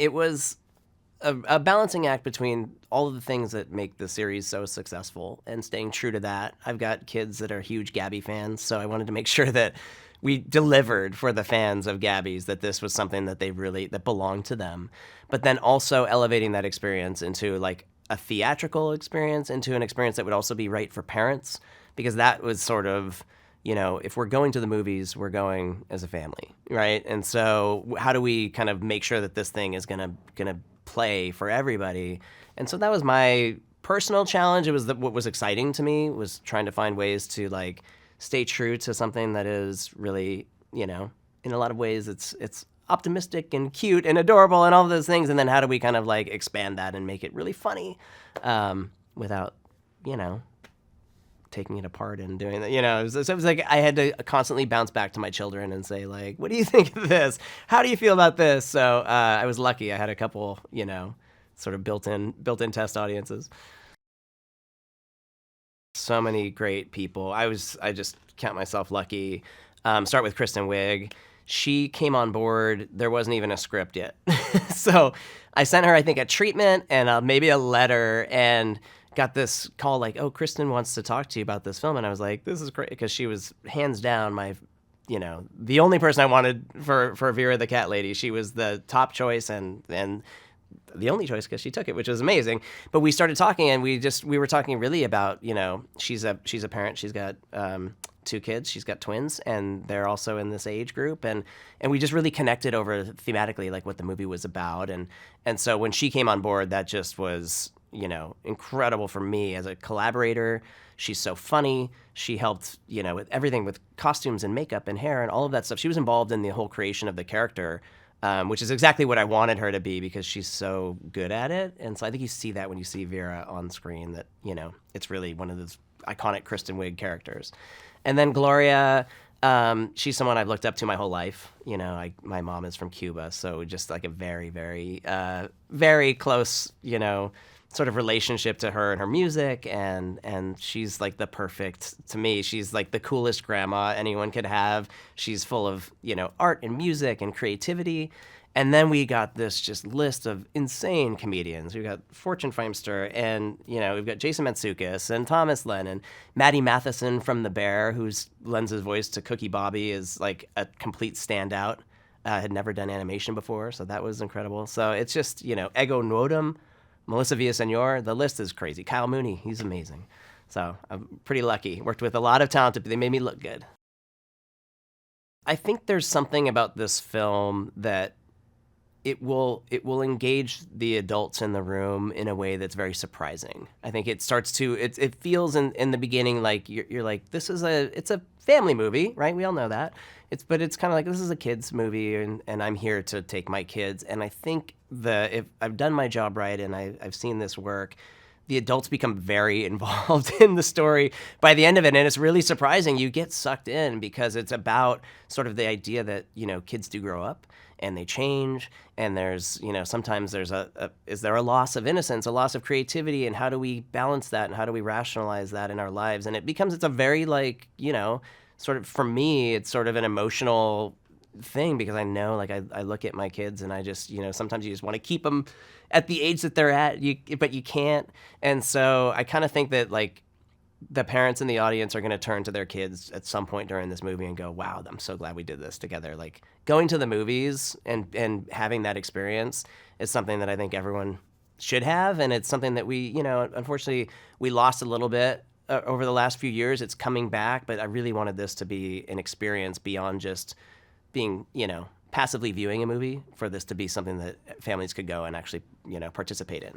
it was a balancing act between all of the things that make the series so successful and staying true to that. I've got kids that are huge Gabby fans, so I wanted to make sure that we delivered for the fans of Gabby's, that this was something that that belonged to them. But then also elevating that experience into like a theatrical experience, into an experience that would also be right for parents, because that was sort of, if we're going to the movies, we're going as a family, right? And so how do we kind of make sure that this thing is gonna play for everybody? And so that was my personal challenge. It was what was exciting to me was trying to find ways to like stay true to something that is really, in a lot of ways it's optimistic and cute and adorable and all of those things. And then how do we kind of like expand that and make it really funny without, taking it apart and doing that, So it was like I had to constantly bounce back to my children and say like, what do you think of this? How do you feel about this? So I was lucky. I had a couple, sort of built-in test audiences. So many great people. I just count myself lucky. Start with Kristen Wiig. She came on board. There wasn't even a script yet. So I sent her, I think, a treatment and maybe a letter, and got this call like, oh, Kristen wants to talk to you about this film. And I was like, this is great, because she was hands down my, the only person I wanted for Vera the cat lady. She was the top choice and the only choice, because she took it, which was amazing. But we started talking, and we were talking really about, she's a parent. She's got 2 kids. She's got twins, and they're also in this age group. And we just really connected over thematically, like what the movie was about. And so when she came on board, that just was, incredible for me as a collaborator. She's so funny. She helped, with everything, with costumes and makeup and hair and all of that stuff. She was involved in the whole creation of the character, which is exactly what I wanted her to be, because she's so good at it. And so I think you see that when you see Vera on screen, that, it's really one of those iconic Kristen Wiig characters. And then Gloria, she's someone I've looked up to my whole life. My mom is from Cuba, so just like a very, very, very close, sort of relationship to her and her music, and she's like the perfect, to me, she's like the coolest grandma anyone could have. She's full of, art and music and creativity. And then we got this just list of insane comedians. We've got Fortune Feimster, and, we've got Jason Mantzoukas and Thomas Lennon, Maddie Matheson from The Bear, who lends his voice to Cookie Bobby, is like a complete standout. Had never done animation before, so that was incredible. So it's just, Ego Nwodum, Melissa Villasenor, the list is crazy. Kyle Mooney, he's amazing. So I'm pretty lucky. Worked with a lot of talented people. They made me look good. I think there's something about this film that it will engage the adults in the room in a way that's very surprising. I think it starts to, it feels in the beginning like you're like, it's a family movie, right? We all know that. But it's kind of like, this is a kid's movie, and I'm here to take my kids. And I think if I've done my job right and I've seen this work, the adults become very involved in the story by the end of it. And it's really surprising. You get sucked in, because it's about sort of the idea that, kids do grow up and they change. And there's, sometimes there's is there a loss of innocence, a loss of creativity? And how do we balance that? And how do we rationalize that in our lives? And it's a very like, sort of, for me, it's sort of an emotional thing, because I know, like, I look at my kids and I just, sometimes you just want to keep them at the age that they're at, but you can't. And so I kind of think that, like, the parents in the audience are going to turn to their kids at some point during this movie and go, wow, I'm so glad we did this together. Like, going to the movies and having that experience is something that I think everyone should have. And it's something that we, unfortunately, we lost a little bit over the last few years. It's coming back, but I really wanted this to be an experience beyond just being, passively viewing a movie, for this to be something that families could go and actually, participate in.